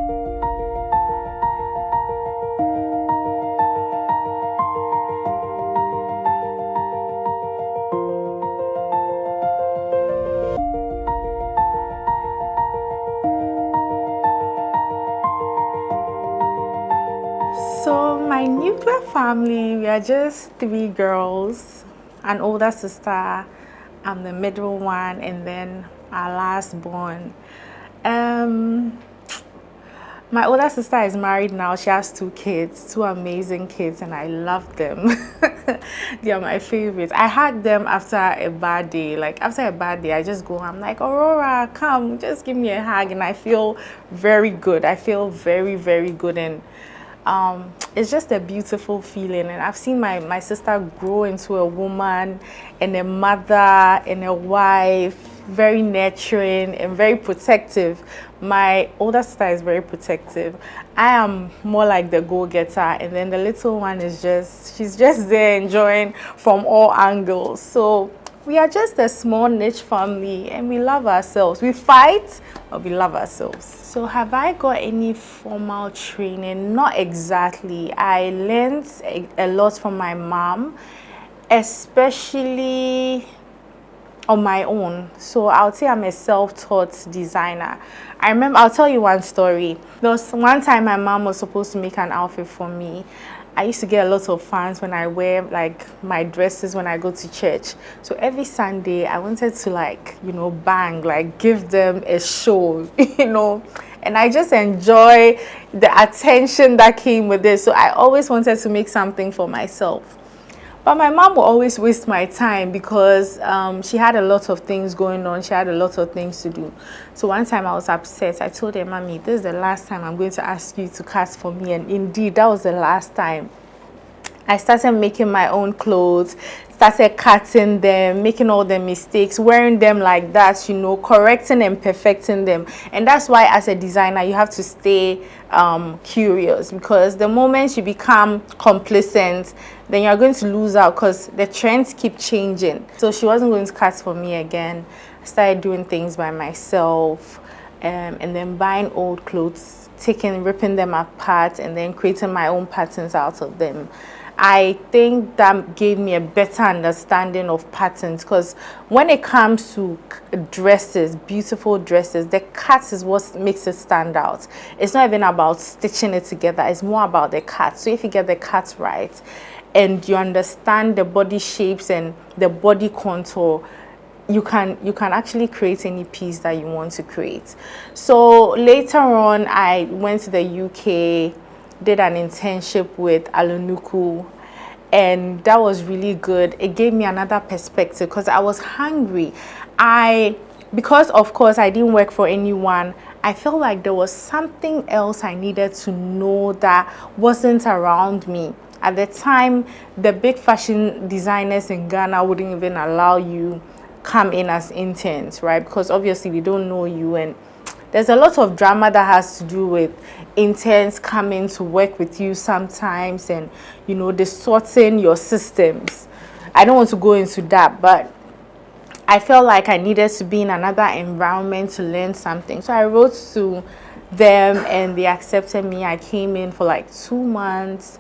So my nuclear family, we are just 3 girls, an older sister, I'm the middle one, and then our last born. My older sister is married now. She has 2 kids, 2 amazing kids, and I love them. They are my favorites. I hug them after a bad day. Like after a bad day, I just go, I'm like, Aurora, come, just give me a hug, and I feel very good. I feel very, very good, and it's just a beautiful feeling. And I've seen my sister grow into a woman and a mother and a wife, very nurturing and very protective. My older sister is very protective. I am more like the go-getter, and then the little one is she's just there enjoying from all angles. So we are just a small niche family, and we love ourselves. We fight, but we love ourselves. So have I got any formal training? Not exactly. I learned a lot from my mom, especially on my own. So I would say I'm a self-taught designer. I remember, I'll tell you one story. There was one time my mom was supposed to make an outfit for me. I used to get a lot of fans when I wear like my dresses when I go to church. So every Sunday I wanted to bang, like give them a show, and I just enjoy the attention that came with it. So I always wanted to make something for myself. But my mom would always waste my time because she had a lot of things going on. She had a lot of things to do. So one time I was upset. I told her, Mommy, this is the last time I'm going to ask you to cast for me. And indeed, that was the last time. I started making my own clothes, started cutting them, making all the mistakes, wearing them like that, correcting and perfecting them. And that's why as a designer, you have to stay curious, because the moment you become complacent, then you're going to lose out because the trends keep changing. So she wasn't going to cut for me again. I started doing things by myself, and then buying old clothes, ripping them apart, and then creating my own patterns out of them. I think that gave me a better understanding of patterns, because when it comes to dresses, beautiful dresses, the cut is what makes it stand out. It's not even about stitching it together, it's more about the cut. So if you get the cut right and you understand the body shapes and the body contour, you can actually create any piece that you want to create. So later on, I went to the UK, did an internship with Alunuku, and that was really good. It gave me another perspective because I was hungry. Because of course I didn't work for anyone, I felt like there was something else I needed to know that wasn't around me. At the time, the big fashion designers in Ghana wouldn't even allow you come in as interns, right? Because obviously we don't know you, and there's a lot of drama that has to do with interns coming to work with you sometimes, and distorting your systems. I don't want to go into that, but I felt like I needed to be in another environment to learn something. So I wrote to them and they accepted me. I came in for like 2 months,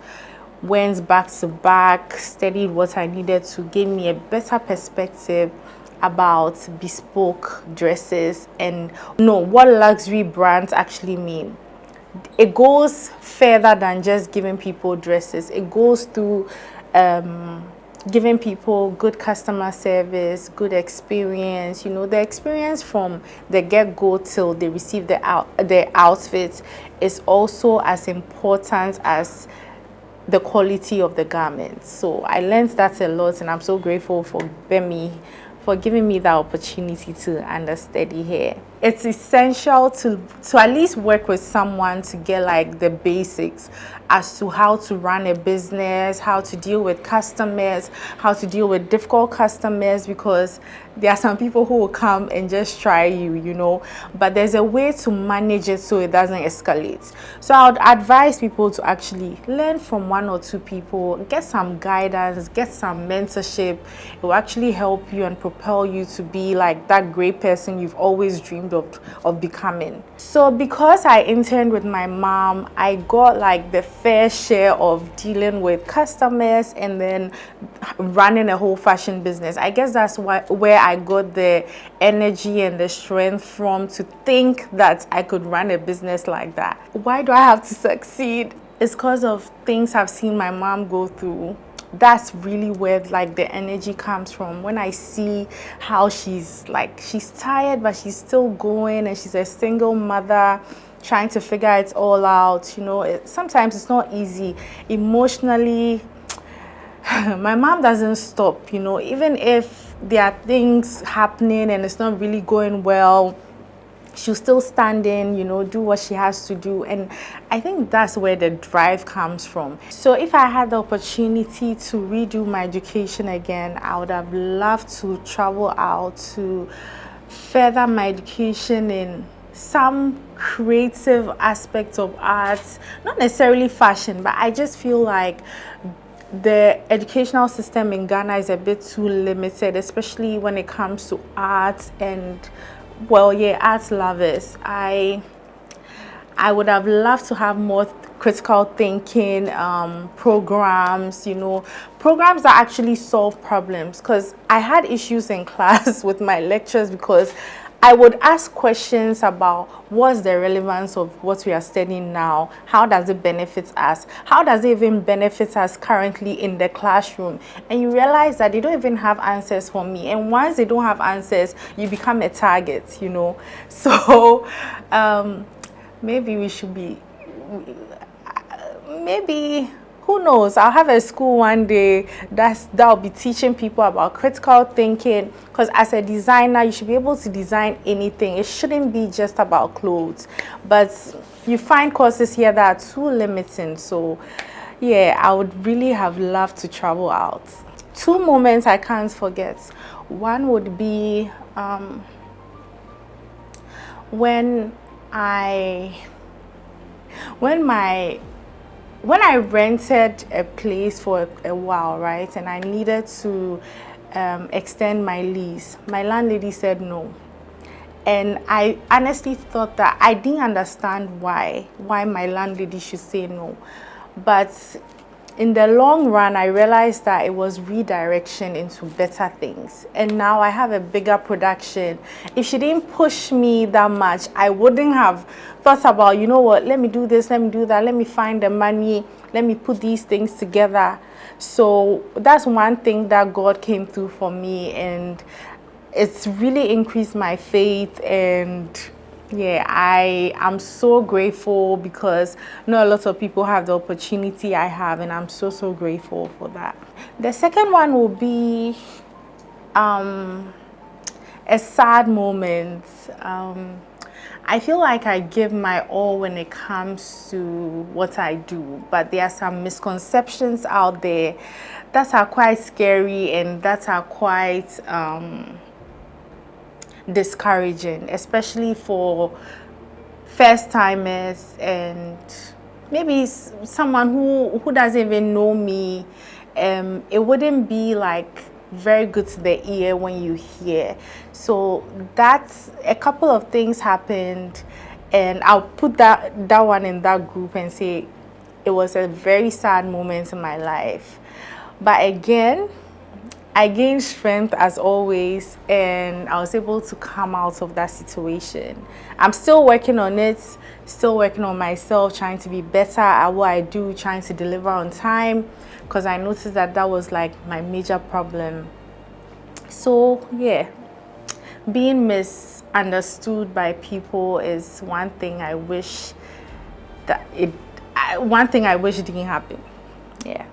went back to back, studied what I needed to give me a better perspective about bespoke dresses and what luxury brands actually mean. It goes further than just giving people dresses. It goes through giving people good customer service, good experience. The experience from the get-go till they receive their outfits is also as important as the quality of the garments. So I learned that a lot, and I'm so grateful for Bemi for giving me that opportunity to understudy here. It's essential to at least work with someone to get like the basics as to how to run a business, how to deal with customers, how to deal with difficult customers, because there are some people who will come and just try you, you know, but there's a way to manage it so it doesn't escalate. So I would advise people to actually learn from one or two people, get some guidance, get some mentorship. It will actually help you and propel you to be like that great person you've always dreamed of becoming. So because I interned with my mom, I got like the fair share of dealing with customers and then running a whole fashion business. I guess that's where I got the energy and the strength from to think that I could run a business like that. Why do I have to succeed? It's because of things I've seen my mom go through. That's really where like the energy comes from. When I see how she's tired but she's still going, and she's a single mother trying to figure it all out, you know, sometimes it's not easy emotionally. My mom doesn't stop, you know, even if there are things happening and it's not really going well, she'll still stand in, you know, do what she has to do. And I think that's where the drive comes from. So if I had the opportunity to redo my education again, I would have loved to travel out to further my education in some creative aspects of arts, not necessarily fashion, but I just feel like the educational system in Ghana is a bit too limited, especially when it comes to arts and, well, yeah, arts lovers. I would have loved to have more critical thinking programs, you know, programs that actually solve problems, because I had issues in class with my lectures because I would ask questions about what's the relevance of what we are studying now, how does it benefit us, how does it even benefit us currently in the classroom, and you realize that they don't even have answers for me, and once they don't have answers, you become a target, you know. So maybe we should be, maybe, who knows, I'll have a school one day that'll be teaching people about critical thinking, because as a designer you should be able to design anything. It shouldn't be just about clothes, but you find courses here that are too limiting. So yeah, I would really have loved to travel out. Two moments I can't forget. One would be when I rented a place for a while, right, and I needed to extend my lease. My landlady said no, and I honestly thought that I didn't understand why my landlady should say no, but in the long run, I realized that it was redirection into better things. And now I have a bigger production. If she didn't push me that much, I wouldn't have thought about, you know what, let me do this, let me do that, let me find the money, let me put these things together. So that's one thing that God came through for me, and it's really increased my faith. And yeah, I am so grateful because not a lot of people have the opportunity I have, and I'm so grateful for that. The second one will be a sad moment. I feel like I give my all when it comes to what I do, but there are some misconceptions out there that are quite scary and that are quite discouraging, especially for first timers and maybe someone who doesn't even know me. It wouldn't be like very good to the ear when you hear. So that's a couple of things happened, and I'll put that one in that group and say it was a very sad moment in my life. But again, I gained strength as always, and I was able to come out of that situation. I'm still working on it, still working on myself, trying to be better at what I do, trying to deliver on time, because I noticed that that was like my major problem. So yeah, being misunderstood by people is one thing I wish didn't happen. Yeah.